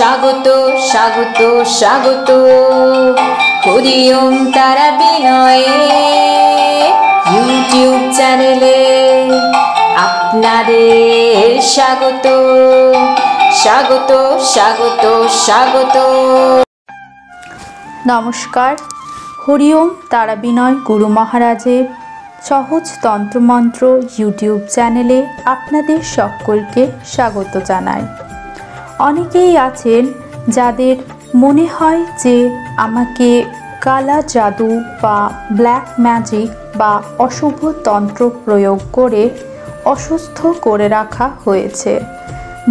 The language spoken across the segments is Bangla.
স্বাগত স্বাগত স্বাগত হরি ওম তারা বিনয়ে ইউটিউব চ্যানেলে আপনাদের স্বাগত স্বাগত স্বাগত স্বাগত। নমস্কার। হরি ওম তারা বিনয় গুরু মহারাজের সহজ তন্ত্রমন্ত্র ইউটিউব চ্যানেলে আপনাদের সকলকে স্বাগত জানাই। অনেকেই আছেন যাদের মনে হয় যে আমাকে কালা জাদু বা ব্ল্যাক ম্যাজিক বা অশুভ তন্ত্র প্রয়োগ করে অসুস্থ করে রাখা হয়েছে,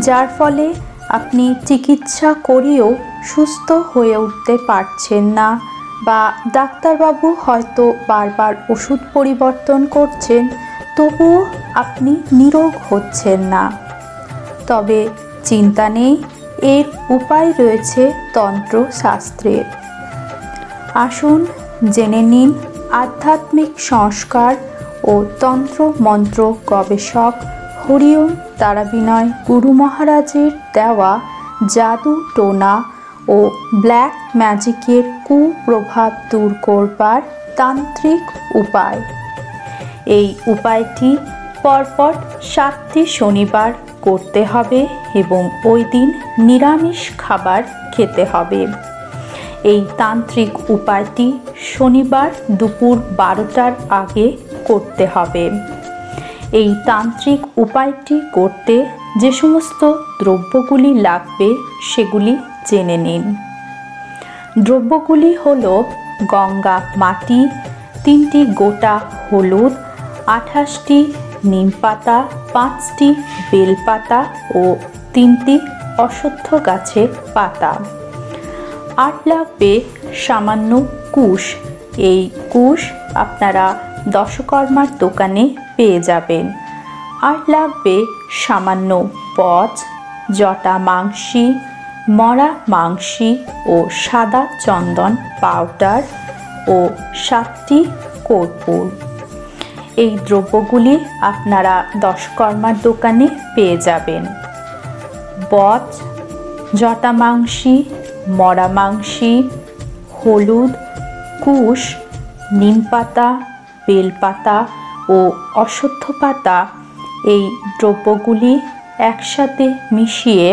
যার ফলে আপনি চিকিৎসা করিয়েও সুস্থ হয়ে উঠতে পারছেন না, বা ডাক্তারবাবু হয়তো বারবার ওষুধ পরিবর্তন করছেন, তবুও আপনি নিরোগ হচ্ছেন না। তবে চিন্তা নেই, এর উপায় রয়েছে তন্ত্রশাস্ত্রের। আসুন জেনে নিন আধ্যাত্মিক সংস্কার ও তন্ত্র মন্ত্র গবেষক হরি ওম তারা বিনয় গুরু মহারাজের দেওয়া জাদু টোনা ও ব্ল্যাক ম্যাজিকের কুপ্রভাব দূর করবার তান্ত্রিক উপায়। এই উপায়টি পরপর 7টি শনিবার করতে হবে এবং ওই দিন নিরামিষ খাবার খেতে হবে। এই তান্ত্রিক উপায়টি শনিবার দুপুর 12টার আগে করতে হবে। এই তান্ত্রিক উপায়টি করতে যে সমস্ত দ্রব্যগুলি লাগবে সেগুলি জেনে নিন। দ্রব্যগুলি হল গঙ্গা মাটি, 3টি গোটা হলুদ, 28টি নিম পাতা, 5টি বেলপাতা ও 3টি অশ্বত্থ গাছের পাতা। আর লাগবে সামান্য কুশ। এই কুশ আপনারা দশকর্মার দোকানে পেয়ে যাবেন। আর লাগবে সামান্য পচ, জটা মাংসি, মরা মাংসি ও সাদা চন্দন পাউডার ও 7টি কর্পূর। এই দ্রব্যগুলি আপনারা দশকর্মার দোকানে পেয়ে যাবেন। বচ, জটা মাংসি, মরা মাংসি, হলুদ, কুশ, নিম পাতা, বেলপাতা ও অশ্বত্থ পাতা, এই দ্রব্যগুলি একসাথে মিশিয়ে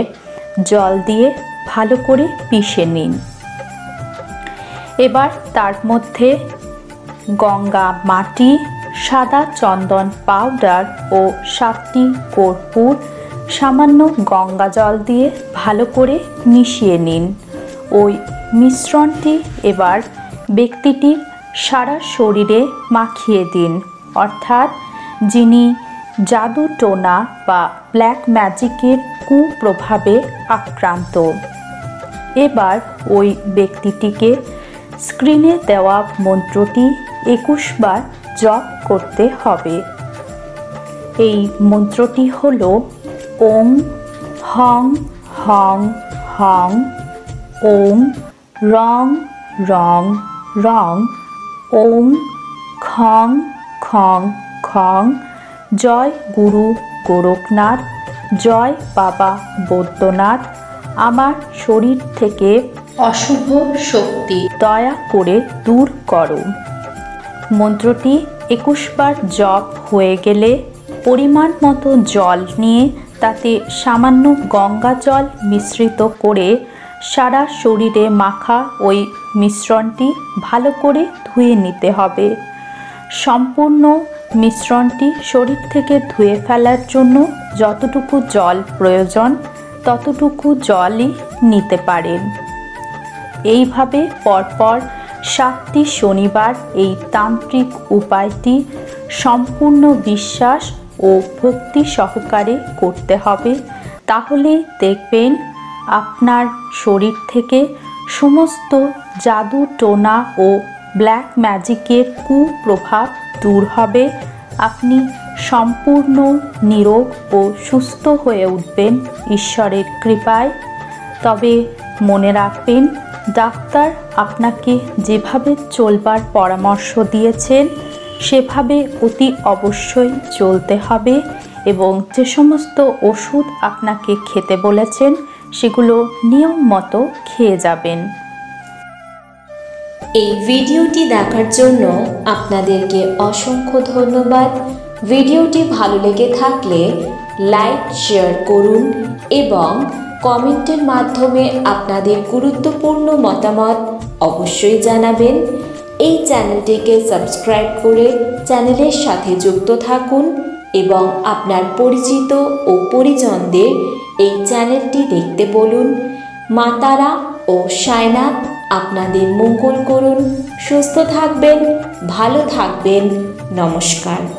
জল দিয়ে ভালো করে পিষে নিন। এবার তার মধ্যে গঙ্গা মাটি, সাদা চন্দন পাউডার ও 7টি কর্পূর সামান্য গঙ্গা জল দিয়ে ভালো করে মিশিয়ে নিন। ওই মিশ্রণটি এবার ব্যক্তিটির সারা শরীরে মাখিয়ে দিন, অর্থাৎ যিনি জাদু টোনা বা ব্ল্যাক ম্যাজিকের কুপ্রভাবে আক্রান্ত। এবার ওই ব্যক্তিটিকে স্ক্রিনে দেওয়া মন্ত্রটি 21 বার জপ করতে হবে। এই মন্ত্রটি হল ওং হং হং হং ওং রং রং রং ওং খং খং খং। জয় গুরু গোরখনাথ, জয় বাবা বৈদ্যনাথ, আমার শরীর থেকে অশুভ শক্তি দয়া করে দূর করো। মন্ত্রটি 21 বার জপ হয়ে গেলে পরিমাণ মতো জল নিয়ে তাতে সামান্য গঙ্গা জল মিশ্রিত করে সারা শরীরে মাখা ওই মিশ্রণটি ভালো করে ধুয়ে নিতে হবে। সম্পূর্ণ মিশ্রণটি শরীর থেকে ধুয়ে ফেলার জন্য যতটুকু জল প্রয়োজন ততটুকু জলই নিতে পারেন। এইভাবে পরপর 7টি শনিবার এই তান্ত্রিক উপায়টি সম্পূর্ণ বিশ্বাস ও ভক্তি সহকারে করতে হবে। তাহলে দেখবেন আপনার শরীর থেকে সমস্ত জাদু টোনা ও ব্ল্যাক ম্যাজিকের কুপ্রভাব দূর হবে। আপনি সম্পূর্ণ নিরোগ ও সুস্থ হয়ে উঠবেন ঈশ্বরের কৃপায়। তবে মনে রাখবেন, ডাক্তার আপনাকে যেভাবে চলবার পরামর্শ দিয়েছেন সেভাবে অতি অবশ্যই চলতে হবে এবং যে সমস্ত ওষুধ আপনাকে খেতে বলেছেন সেগুলো নিয়ম মতো খেয়ে যাবেন। এই ভিডিওটি দেখার জন্য আপনাদেরকে অসংখ্য ধন্যবাদ। ভিডিওটি ভালো লেগে থাকলে লাইক শেয়ার করুন এবং কমেন্টের মাধ্যমে আপনাদের গুরুত্বপূর্ণ মতামত অবশ্যই জানাবেন। এই চ্যানেলটিকে সাবস্ক্রাইব করে চ্যানেলের সাথে যুক্ত থাকুন এবং আপনার পরিচিত ও পরিজনদের এই চ্যানেলটি দেখতে বলুন। মা তারা ও সায়নাথ আপনাদের মঙ্গল করুন। সুস্থ থাকবেন, ভালো থাকবেন। নমস্কার।